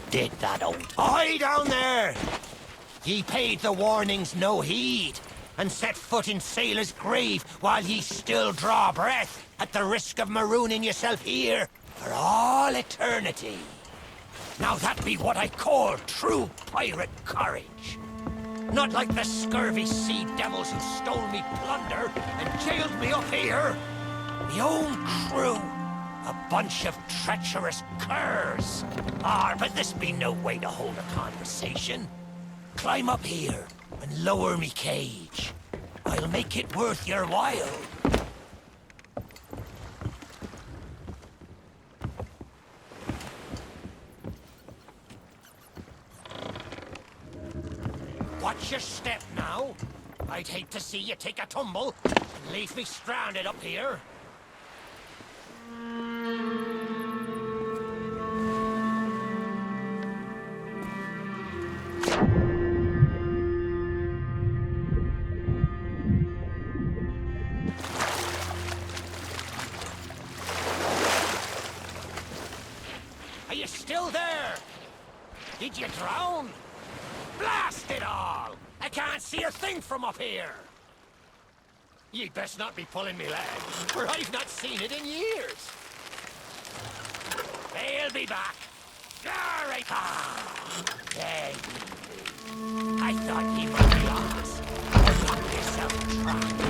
Did that old... Ahoy down there! Ye paid the warnings no heed, and set foot in sailor's grave while ye still draw breath, at the risk of marooning yourself here for all eternity. Now that be what I call true pirate courage. Not like the scurvy sea devils who stole me plunder and jailed me up here. Me own crew. A bunch of treacherous curs. But this be no way to hold a conversation. Climb up here and lower me cage. I'll make it worth your while. Watch your step now. I'd hate to see you take a tumble and leave me stranded up here. Did you drown? Blast it all! I can't see a thing from up here! You'd best not be pulling me leg, for I've not seen it in years. They'll be back. All right. There you be. I thought you might be lost. Got yourself trapped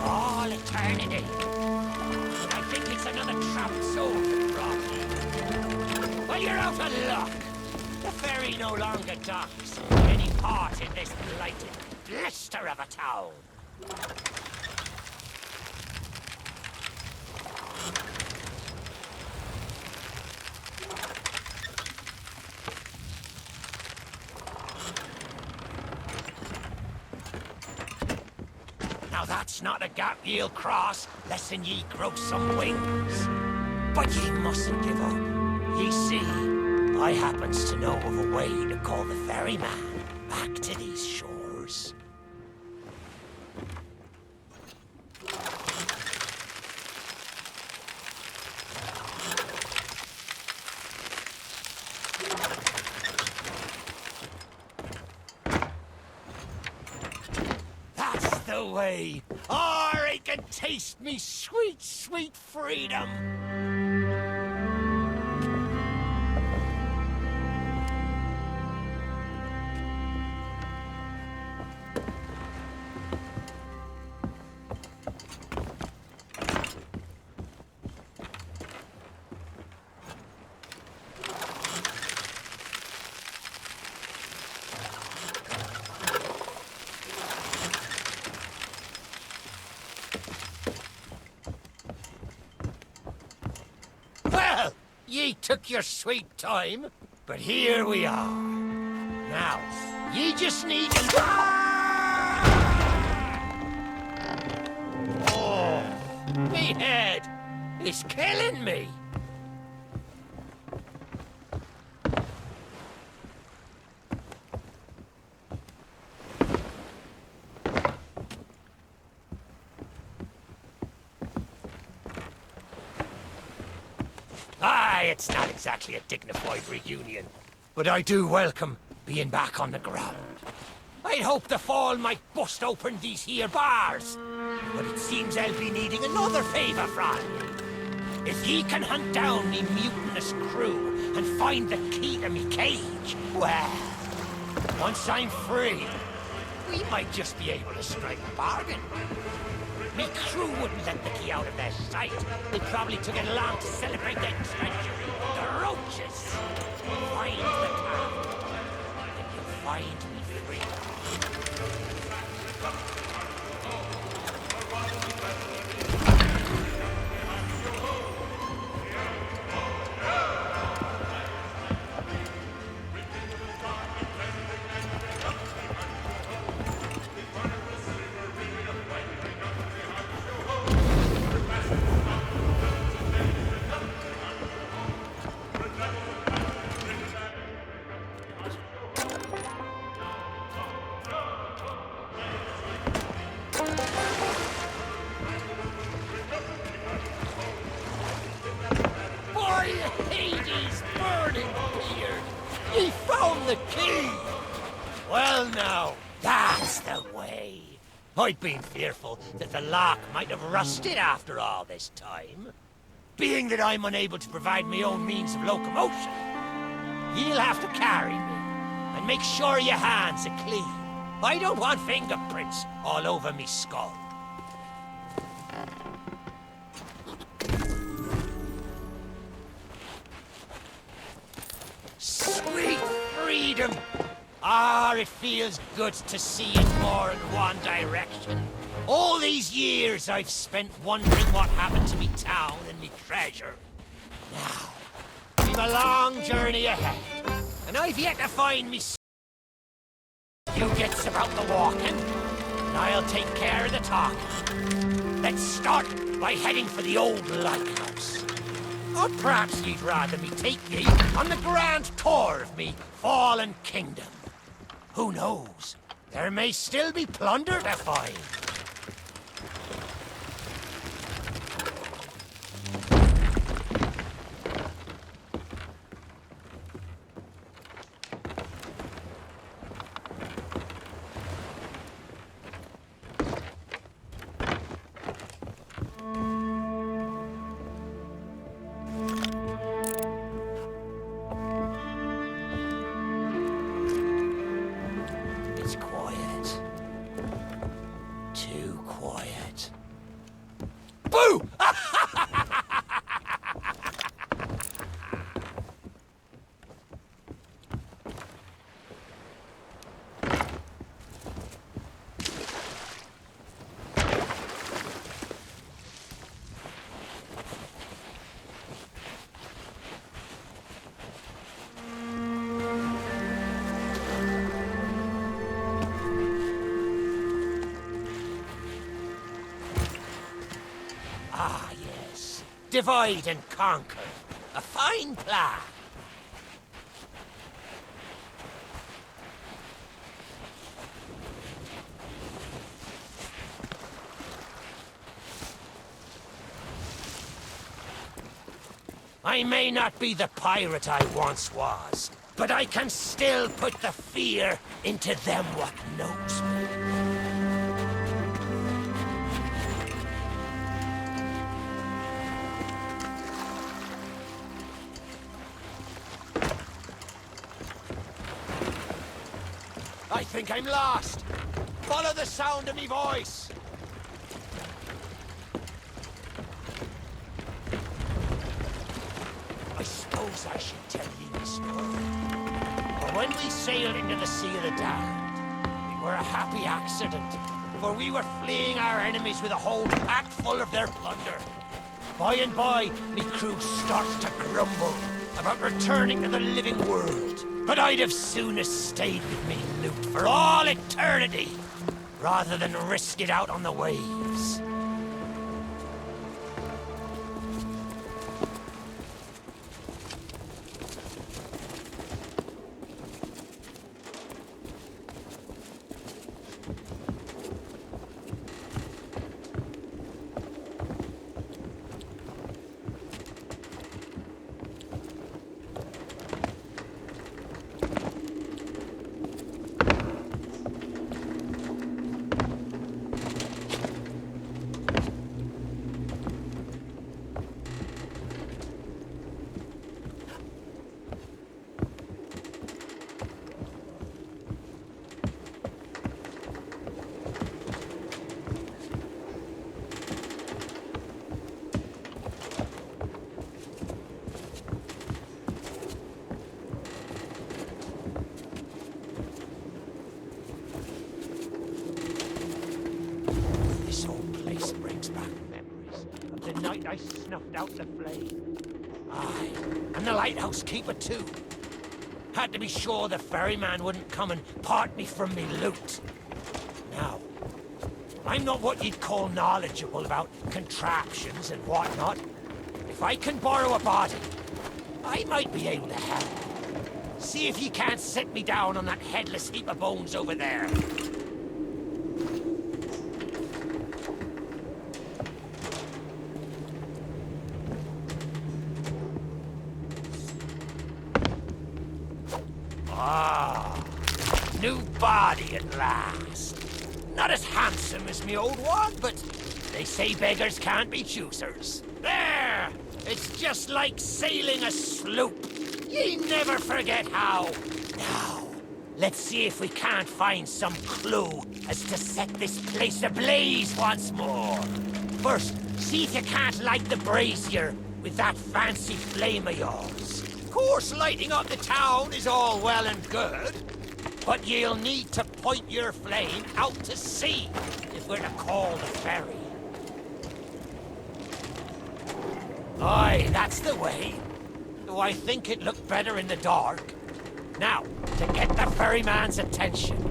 all eternity. But I think it's another trapped soul that brought you. Well, you're out of luck. The ferry no longer docks any part in this blighted blister of a town. Now that's not a gap ye'll cross, less'n ye grow some wings. But ye mustn't give up. Ye see, I happens to know of a way to call the ferryman back to these shores. That's the way. Or I can taste me sweet, sweet freedom. Ye took your sweet time, but here we are. Now, ye just need to... Oh, me head is killing me. It's not exactly a dignified reunion, but I do welcome being back on the ground. I'd hoped the fall might bust open these here bars, but it seems I'll be needing another favour from ye. If ye can hunt down me mutinous crew and find the key to me cage, well, once I'm free, We might just be able to strike a bargain. Me crew wouldn't let the key out of their sight. They probably took it along to celebrate their treachery. The roaches! Find the path, and you'll find me free. Hades' burning beard! He found the key! Well now, that's the way. I'd been fearful that the lock might have rusted after all this time. Being that I'm unable to provide my own means of locomotion, you'll have to carry me, and make sure your hands are clean. I don't want fingerprints all over me skull. Sweet freedom! Ah, it feels good to see it more in one direction. All these years I've spent wondering what happened to me town and me treasure. Now, we've a long journey ahead, and I've yet to find me. You gets about the walking, and I'll take care of the talking. Let's start by heading for the old lighthouse. Or perhaps you'd rather me take ye on the grand tour of me fallen kingdom. Who knows? There may still be plunder to find. It's quiet. Too quiet. Boo! Ah, yes. Divide and conquer. A fine plan. I may not be the pirate I once was, but I can still put the fear into them what knows me. I think I'm lost. Follow the sound of me voice. I suppose I should tell you the story. But when we sailed into the Sea of the Damned, we were a happy accident, for we were fleeing our enemies with a whole pack full of their plunder. By and by, me crew starts to grumble about returning to the living world. But I'd have sooner stayed with me loot for all eternity, rather than risk it out on the waves. snuffed out the flame. Aye, and the lighthouse keeper too. Had to be sure the ferryman wouldn't come and part me from me loot. Now, I'm not what you'd call knowledgeable about contraptions and whatnot. If I can borrow a body, I might be able to help. See if you can't set me down on that headless heap of bones over there. Ah, new body at last. Not as handsome as me old one, but they say beggars can't be choosers. There! It's just like sailing a sloop. Ye never forget how. Now, let's see if we can't find some clue as to set this place ablaze once more. First, see if you can't light the brazier with that fancy flame of yours. Of course, lighting up the town is all well and good, but you'll need to point your flame out to sea if we're to call the ferry. Aye, that's the way. Though I think it looked better in the dark. Now, to get the ferryman's attention.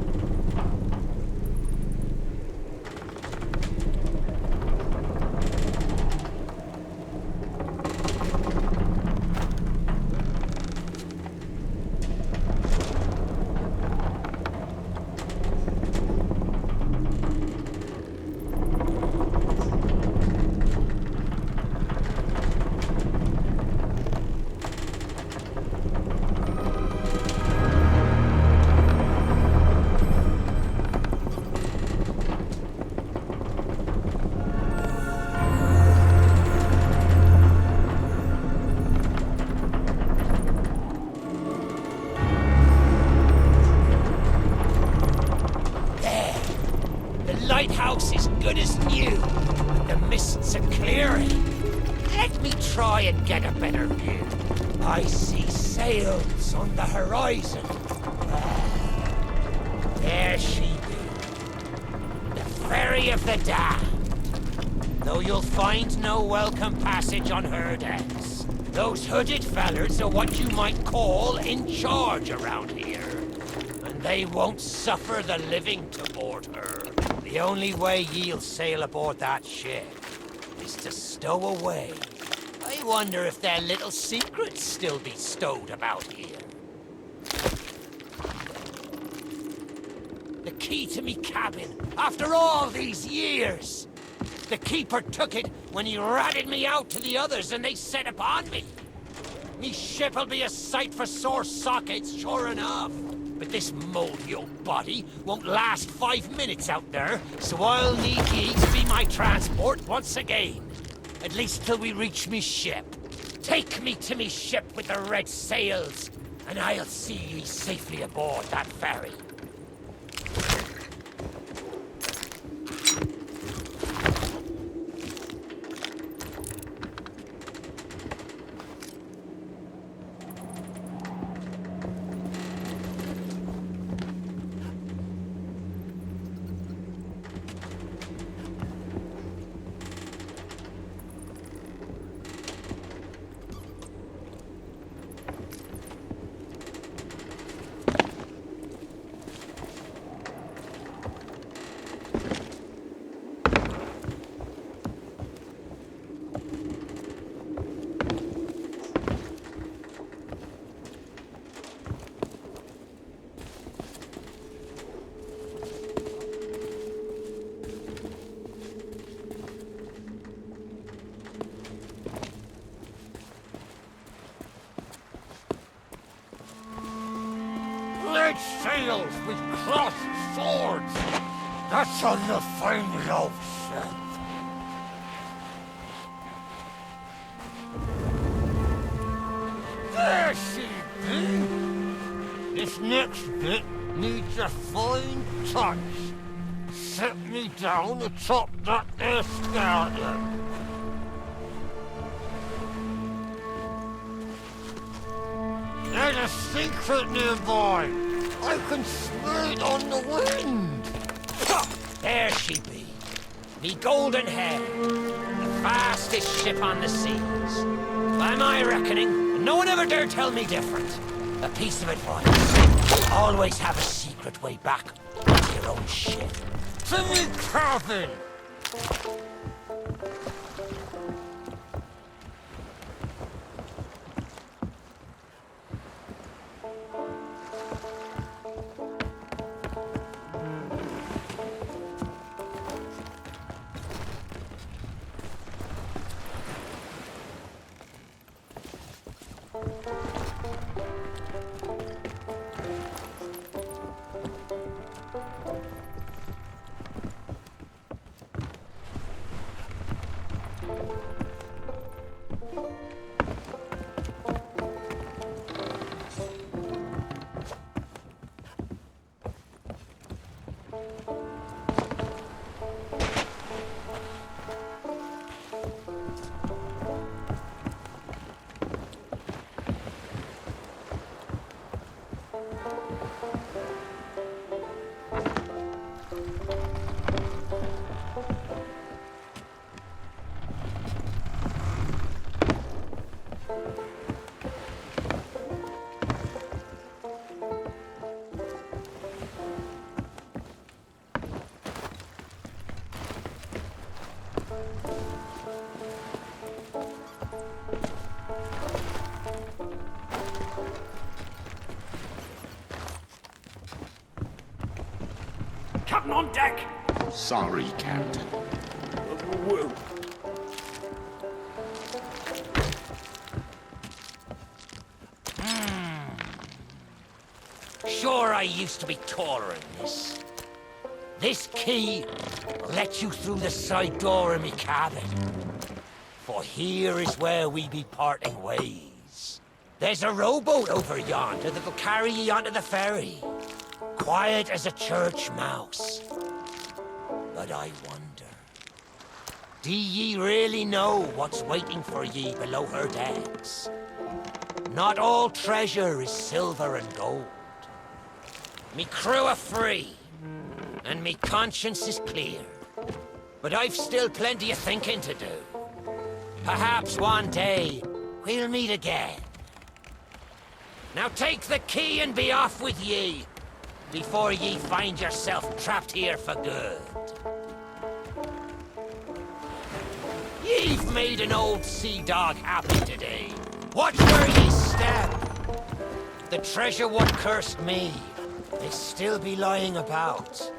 Lighthouse is good as new, and the mists are clearing. Let me try and get a better view. I see sails on the horizon. There she be, the ferry of the damned. Though you'll find no welcome passage on her decks. Those hooded fellers are what you might call in charge around here, and they won't suffer the living to board her. The only way ye'll sail aboard that ship is to stow away. I wonder if their little secrets still be stowed about here. The key to me cabin, after all these years. The keeper took it when he ratted me out to the others and they set upon me. Me ship'll be a sight for sore sockets, sure enough. But this moldy old body won't last 5 minutes out there, so I'll need ye to be my transport once again. At least till we reach me ship. Take me to me ship with the red sails, and I'll see ye safely aboard that ferry. Red sails with crossed swords. That's on the fine old ship. There she be. This next bit needs a fine touch. Set me down atop that there skeleton. There's a secret nearby. I can smell it on the wind. There she be. Me golden hair. The fastest ship on the seas. By my reckoning, and no one ever dared tell me different. A piece of advice. Always have a secret way back to your own ship. To me, cabin! Captain on deck! Sorry, Captain. Whoa. Sure, I used to be taller than this. This key will let you through the side door of me cabin. For here is where we be parting ways. There's a rowboat over yonder that'll carry ye onto the ferry. Quiet as a church mouse. But I wonder, do ye really know what's waiting for ye below her decks? Not all treasure is silver and gold. Me crew are free, and me conscience is clear. But I've still plenty of thinking to do. Perhaps one day, we'll meet again. Now take the key and be off with ye, before ye find yourself trapped here for good. Ye've made an old sea dog happy today. Watch where ye step. The treasure what cursed me may still be lying about.